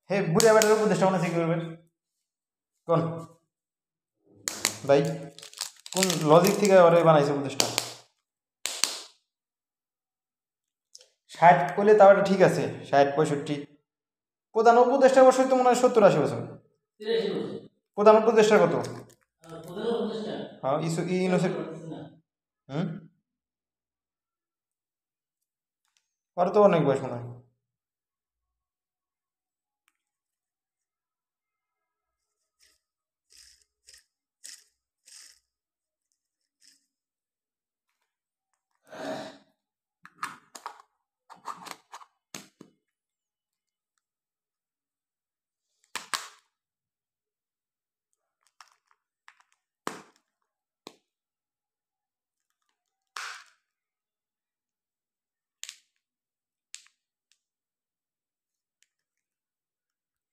হে বুড়া বেটার উপদেশটা মনে ঠিক করবে কোন ভাই কোন লজিক থেকে ওরা বানাইছে উপদেশটা 60 করলে তাও এটা ঠিক আছে 60 65 প্রধান উপদেশটা অবশ্যই তো মনে হয় 70-80 বছর প্রধান উপদেশটা কত হ্যাঁ ইনোসেন্ট হুম আর তো অনেক বয়স মনে হয়